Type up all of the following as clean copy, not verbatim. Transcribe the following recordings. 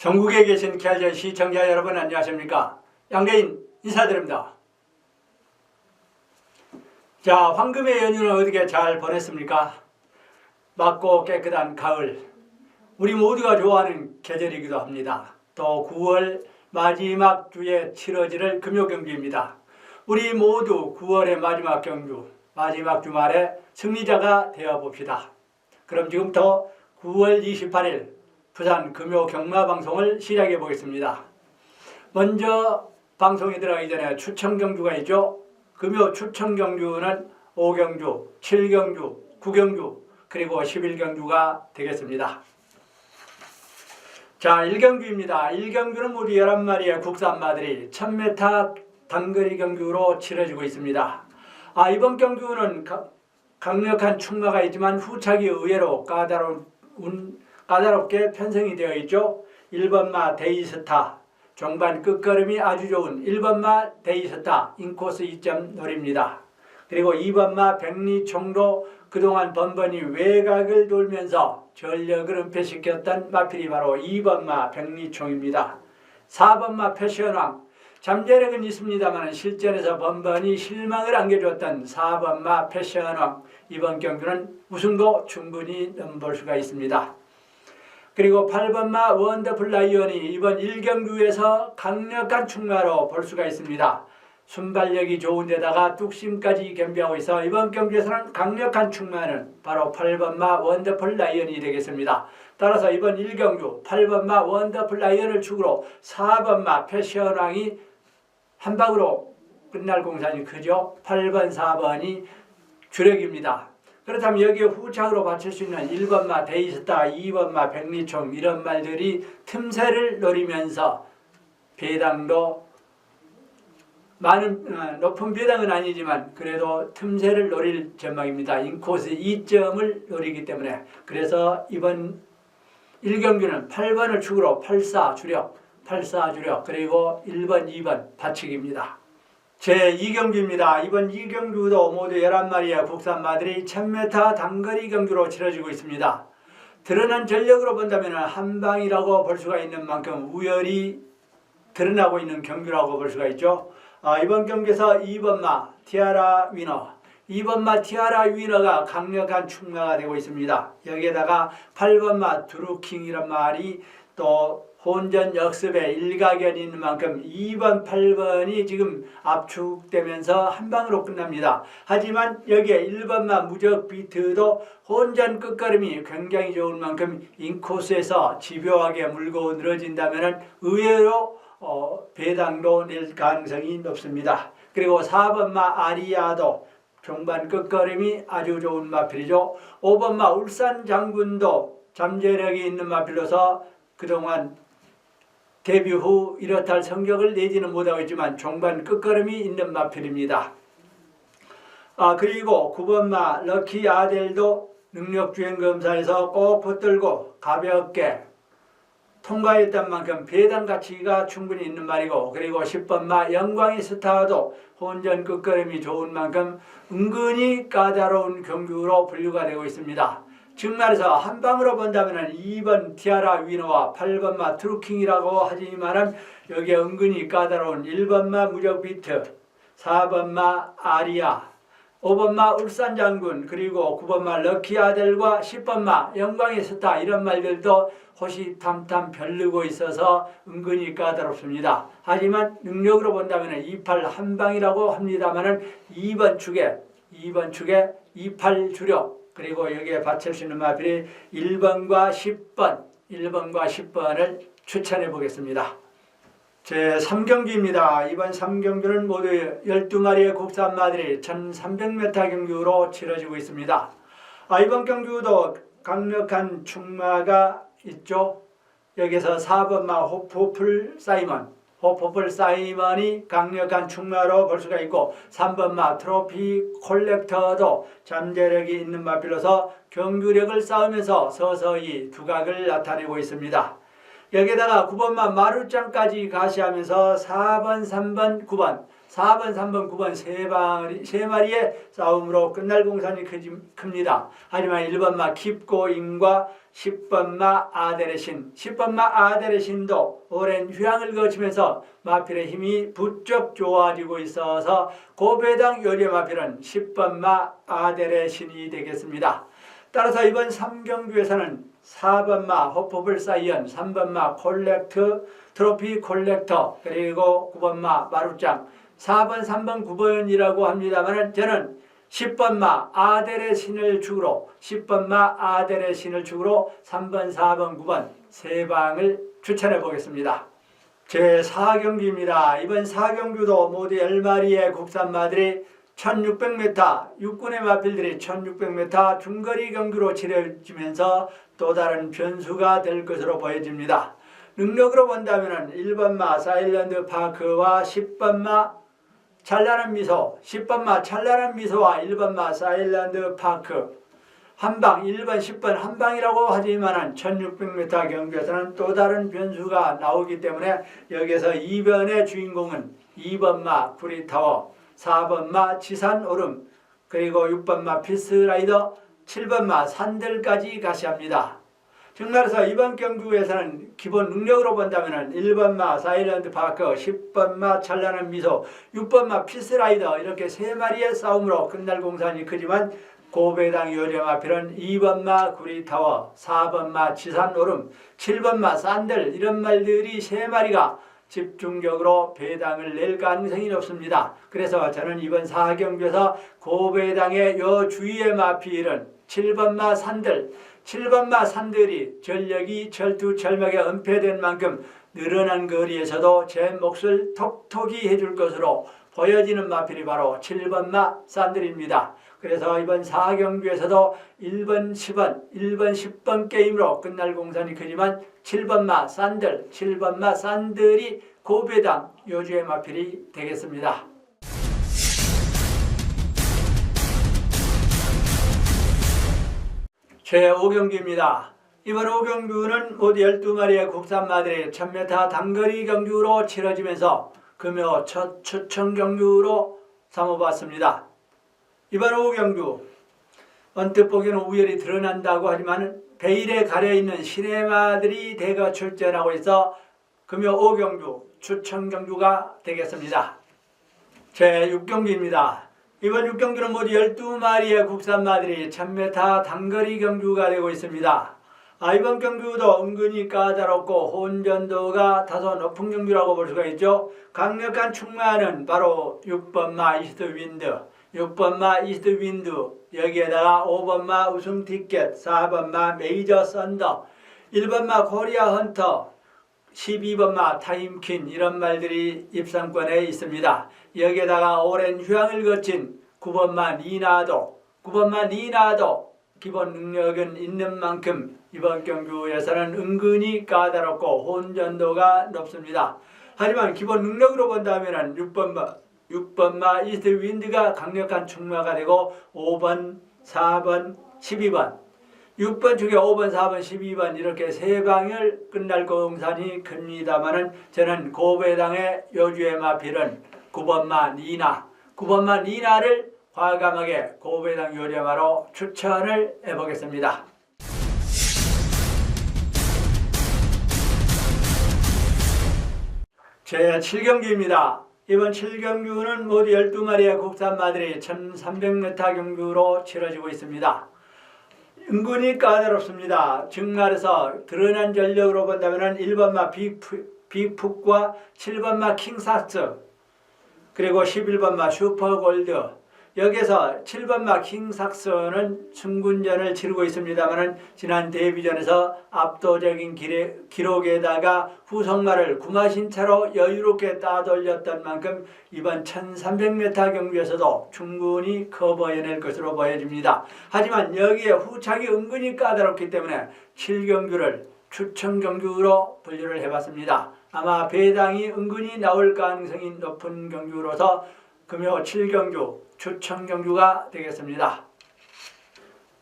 전국에 계신 KRJ 시청자 여러분 안녕하십니까? 양대인 인사드립니다. 자, 황금의 연휴는 어떻게 잘 보냈습니까? 맑고 깨끗한 가을, 우리 모두가 좋아하는 계절이기도 합니다. 또 9월 마지막 주에 치러질 금요경주입니다. 우리 모두 9월의 마지막 경주, 마지막 주말에 승리자가 되어봅시다. 그럼 지금부터 9월 28일 부산 금요 경마방송을 시작해 보겠습니다. 먼저 방송에 들어가기 전에 추천경주가 있죠. 금요 추천경주는 5경주, 7경주, 9경주 그리고 11경주가 되겠습니다. 자, 1경주입니다. 1경주는 모두 11마리의 국산마들이 1000m 단거리 경주로 치러지고 있습니다. 이번 경주는 강력한 충마가 있지만 후착이 의외로 까다롭게 편성이 되어 있죠. 1번마 데이스타, 종반 끝걸음이 아주 좋은 1번마 데이스타 인코스 2점 놀입니다. 그리고 2번마 백리총도 그동안 번번이 외곽을 돌면서 전력을 은폐시켰던 마필이 바로 2번마 백리총입니다. 4번마 패션왕, 잠재력은 있습니다만 실전에서 번번이 실망을 안겨줬던 4번마 패션왕, 이번 경주는 우승도 충분히 넘볼 수가 있습니다. 그리고 8번마 원더풀 라이언이 이번 1경주에서 강력한 충마로 볼 수가 있습니다. 순발력이 좋은 데다가 뚝심까지 겸비하고 있어 이번 경주에서는 강력한 충마는 바로 8번마 원더풀 라이언이 되겠습니다. 따라서 이번 1경주 8번마 원더풀 라이언을 축으로 4번마 패션왕이 한 방으로 끝날 공산이 크죠. 8번, 4번이 주력입니다. 그렇다면 여기에 후착으로 받칠 수 있는 1번마 데이스타, 2번마 백리총 이런 말들이 틈새를 노리면서 배당도 많은 높은 배당은 아니지만 그래도 틈새를 노릴 전망입니다. 인코스 2점을 노리기 때문에 그래서 이번 1경주는 8번을 축으로 84 주력 그리고 1번, 2번 받치기입니다. 제2경주입니다. 이번 2경주도 모두 11마리의 국산마들이 1000m 단거리 경주로 치러지고 있습니다. 드러난 전력으로 본다면 한방이라고 볼 수가 있는 만큼 우열이 드러나고 있는 경주라고 볼 수가 있죠. 이번 경기에서 2번마 티아라 위너, 2번마 티아라 위너가 강력한 충마가 되고 있습니다. 여기에다가 8번마 드루킹이란 말이 또 혼전 역습에 일가견이 있는 만큼 2번, 8번이 지금 압축되면서 한 방으로 끝납니다. 하지만 여기에 1번만 무적 비트도 혼전 끝걸음이 굉장히 좋은 만큼 인코스에서 집요하게 물고 늘어진다면 의외로 배당도 낼 가능성이 높습니다. 그리고 4번마 아리아도 종반 끝걸음이 아주 좋은 마필이죠. 5번마 울산 장군도 잠재력이 있는 마필로서 그동안 데뷔 후 이렇다 할 성적을 내지는 못하고 있지만 종반 끝걸음이 있는 마필입니다. 그리고 9번마 럭키 아델도 능력주행검사에서 꼭 붙들고 가볍게 통과했던 만큼 배당 가치가 충분히 있는 말이고 그리고 10번마 영광의 스타도 혼전 끝걸음이 좋은 만큼 은근히 까다로운 경주로 분류가 되고 있습니다. 즉 말해서 한 방으로 본다면 2번 티아라 위너와 8번마 트루킹이라고 하지만 여기에 은근히 까다로운 1번마 무적 비트, 4번마 아리아, 5번마 울산 장군 그리고 9번마 럭키 아델과 10번마 영광의 스타 이런 말들도 호시탐탐 별르고 있어서 은근히 까다롭습니다. 하지만 능력으로 본다면 28 한방이라고 합니다만 2번 축에 28 주력 그리고 여기에 받칠 수 있는 마필이 1번과 10번을 추천해 보겠습니다. 제3경주입니다. 이번 3경주는 모두 12마리의 국산마들이 1300m 경주로 치러지고 있습니다. 이번 경주도 강력한 충마가 있죠. 여기서 4번마 호프풀 사이먼이 강력한 충마로 볼 수가 있고 3번마 트로피 콜렉터도 잠재력이 있는 마필로서 경주력을 쌓으면서 서서히 두각을 나타내고 있습니다. 여기에다가 9번마 마루짱까지 가시하면서 4번, 3번, 9번 4번, 3번, 9번 세 마리의 싸움으로 끝날 공산이 큽니다. 하지만 1번마 킵고인과 10번마 아델의 신, 10번마 아델의 신도 오랜 휴양을 거치면서 마필의 힘이 부쩍 좋아지고 있어서 고배당 요리의 마필은 10번마 아델의 신이 되겠습니다. 따라서 이번 3경주에서는 4번마 호퍼블 사이언, 3번마 트로피 콜렉터, 그리고 9번마 마루짱, 4번, 3번, 9번이라고 합니다만 저는 10번마 아델의 신을 축으로 10번마 아델의 신을 축으로 3번, 4번, 9번 세 방을 추천해 보겠습니다. 제4경기입니다. 이번 4경주도 모두 10마리의 국산마들이 1600m, 육군의 마필들이 1600m 중거리 경주로 치러지면서 또 다른 변수가 될 것으로 보여집니다. 능력으로 본다면 1번마 사일런드 파크와 10번마 찬란한 미소, 10번마 찬란한 미소와 1번마 사일런드 파크 한방, 1번, 10번 한방이라고 하지만 1600m 경주에서는 또 다른 변수가 나오기 때문에 여기서 2번의 주인공은 2번마 구리타워, 4번마 지산오름, 그리고 6번마 피스라이더, 7번마 산들까지 가시합니다. 즉 말해서 이번 경주에서는 기본 능력으로 본다면 1번마 사일런드 파크, 10번마 찬란한 미소, 6번마 피스라이더 이렇게 세 마리의 싸움으로 끝날 공산이 크지만 고배당 요리마필은 2번마 구리타워, 4번마 지산오름, 7번마 산들 이런 말들이 세 마리가 집중적으로 배당을 낼 가능성이 높습니다. 그래서 저는 이번 4경주에서 고배당의 요 주위의 마필은 7번마 산들, 7번마 산들이 전력이 철두철미하게 은폐된 만큼 늘어난 거리에서도 제 몫을 톡톡히 해줄 것으로 보여지는 마필이 바로 7번마 산들입니다. 그래서 이번 4경주에서도 1번, 10번 게임으로 끝날 공산이 크지만 7번마 산들, 7번마 산들이 고배당 요주의 마필이 되겠습니다. 제5경주입니다. 이번 5경주는 모두 12마리의 국산마들이 1000m 단거리 경주로 치러지면서 금요 첫 추천 경주로 삼아봤습니다. 이번 5경주 언뜻 보기에는 우열이 드러난다고 하지만 베일에 가려있는 시내마들이 대거 출전하고 있어 금요 5경주 추천 경주가 되겠습니다. 제6경주입니다. 이번 6경주는 모두 12마리의 국산마들이 1000m 단거리 경주가 되고 있습니다. 이번 경주도 은근히 까다롭고 혼전도가 다소 높은 경주라고 볼 수가 있죠. 강력한 충마는 바로 6번마 이스트 윈드, 6번마 이스트 윈드, 여기에다가 5번마 우승 티켓, 4번마 메이저 썬더, 1번마 코리아 헌터, 12번마 타임퀸 이런 말들이 입상권에 있습니다. 여기에다가 오랜 휴양을 거친 9번마 니나도, 9번마 니나도 기본 능력은 있는 만큼 이번 경주에서는 은근히 까다롭고 혼전도가 높습니다. 하지만 기본 능력으로 본다면 6번마 이스트 윈드가 강력한 충마가 되고 5번, 4번, 12번 6번 중에 5번, 4번, 12번 이렇게 세 방을 끝날 공산이 큽니다만은 저는 고배당의 요주의 마필은 9번마 니나, 9번마 니나를 과감하게 고배당 요리마로 추천을 해보겠습니다. 제7경주입니다. 이번 7경주는 모두 12마리의 국산마들이 1300m 경주로 치러지고 있습니다. 은근히 까다롭습니다. 즉 말해서 드러난 전력으로 본다면 1번마 빅풋과 7번마 킹삭스 그리고 11번마 슈퍼골드 여기서 7번마 킹삭스는 승군전을 치르고 있습니다만 지난 데뷔전에서 압도적인 기록에다가 후속마를 구마신차로 여유롭게 따돌렸던 만큼 이번 1300m 경주에서도 충분히 커버해낼 것으로 보여집니다. 하지만 여기에 후착이 은근히 까다롭기 때문에 7경주를 추천경주로 분류를 해봤습니다. 아마 배당이 은근히 나올 가능성이 높은 경주로서 금요 7경주 추천경주가 되겠습니다.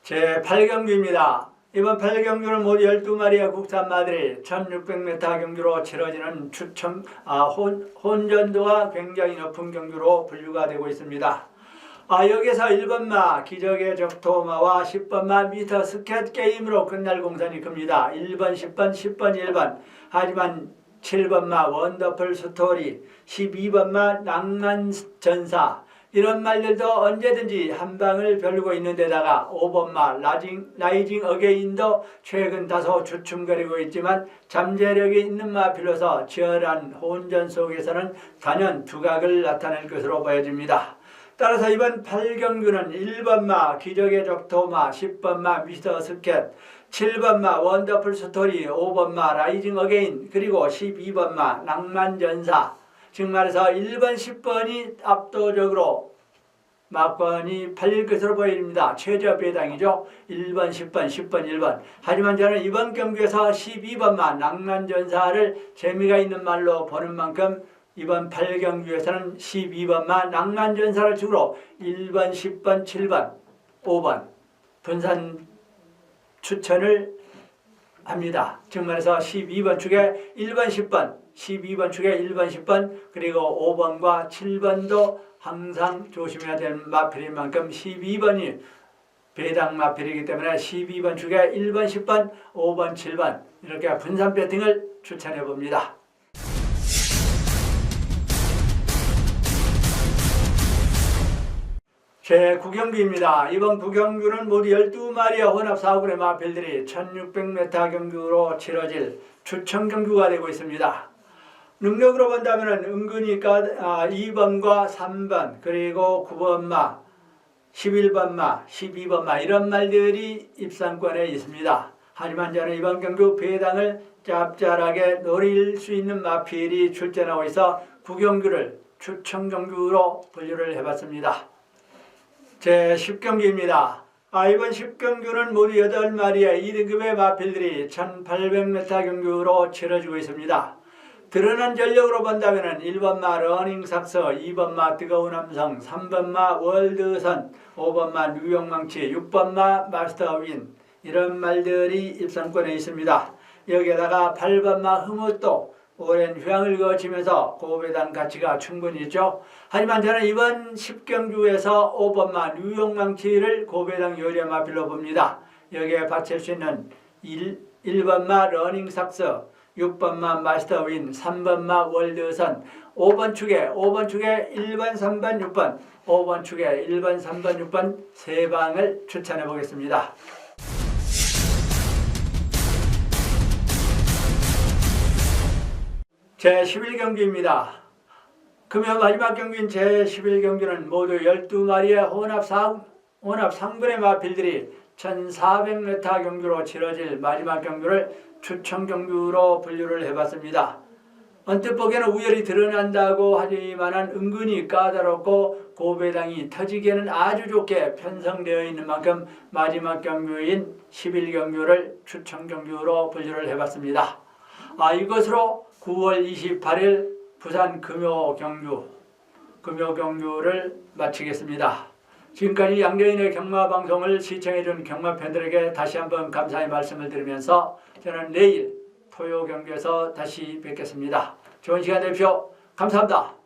제8경주입니다. 이번 8경주는 모두 12마리의 국산 마들이 1600m 경주로 치러지는 혼전도가 굉장히 높은 경주로 분류가 되고 있습니다. 여기서 1번마 기적의 적토마와 10번마 미터 스켓 게임으로 끝날 공산이 큽니다. 1번, 10번, 10번, 1번. 하지만 7번마 원더풀 스토리, 12번마 낭만전사 이런 말들도 언제든지 한 방을 별고 있는 데다가 5번마 라이징 어게인도 최근 다소 주춤거리고 있지만 잠재력이 있는 마필로서 치열한 혼전 속에서는 단연 두각을 나타낼 것으로 보여집니다. 따라서 이번 8경주는 1번마 기적의 적토마, 10번마 미스터 스켓, 7번마 원더풀 스토리, 5번마 라이징 어게인, 그리고 12번마 낭만전사, 즉 말해서 1번, 10번이 압도적으로 막번이 팔릴 것으로 보입니다. 최저 배당이죠. 1번, 10번, 10번, 1번. 하지만 저는 이번 경주에서 12번마 낭만전사를 재미가 있는 말로 보는 만큼 이번 8경주에서는 12번마 낭만전사를 축으로 1번, 10번, 7번, 5번 분산 추천을 합니다. 즉 말해서 12번 축에 1번, 10번, 12번 축에 1번, 10번, 그리고 5번과 7번도 항상 조심해야 될 마필인 만큼 12번이 배당 마필이기 때문에 12번 축에 1번, 10번, 5번, 7번 이렇게 분산 배팅을 추천해 봅니다. 제9경주입니다. 이번 9경주는 모두 12마리의 혼합 4군의 마필들이 1600m 경주로 치러질 추천경주가 되고 있습니다. 능력으로 본다면 은근히 2번과 3번 그리고 9번마, 11번마, 12번마 이런 말들이 입상권에 있습니다. 하지만 저는 이번 경주 배당을 짭짤하게 노릴 수 있는 마필이 출전하고 있어 9경주를 추천경주로 분류를 해봤습니다. 제10경주입니다. 이번 10경주는 모두 8마리의 2등급의 마필들이 1800m 경주로 치러지고 있습니다. 드러난 전력으로 본다면 1번마 러닝삭서, 2번마 뜨거운 함성, 3번마 월드선, 5번마 뉴욕망치, 6번마 마스터윈 이런 말들이 입상권에 있습니다. 여기에다가 8번마 흐뭇도 오랜 휴양을 거치면서 고배당 가치가 충분히 있죠. 하지만 저는 이번 10경주에서 5번마 뉴욕망치를 고배당 요리의 마필로 봅니다. 여기에 받칠 수 있는 1번마 러닝삭서, 6번마 마스터윈, 3번마 월드선, 5번 축에 1번, 3번, 6번, 5번 축에 1번, 3번, 6번 세 방을 추천해 보겠습니다. 제11경주입니다. 금요 마지막 경주인 제11경주는 모두 12마리의 혼합 상분의 마필들이 1400m 경주로 치러질 마지막 경주를 추천경주로 분류를 해봤습니다. 언뜻 보기에는 우열이 드러난다고 하지만은 은근히 까다롭고 고배당이 터지기에는 아주 좋게 편성되어 있는 만큼 마지막 경주인 11경주를 추천경주로 분류를 해봤습니다. 이것으로 9월 28일 부산 금요경주를 마치겠습니다. 지금까지 양재인의 경마방송을 시청해준 경마팬들에게 다시 한번 감사의 말씀을 드리면서 저는 내일 토요경주에서 다시 뵙겠습니다. 좋은 시간 되십시오. 감사합니다.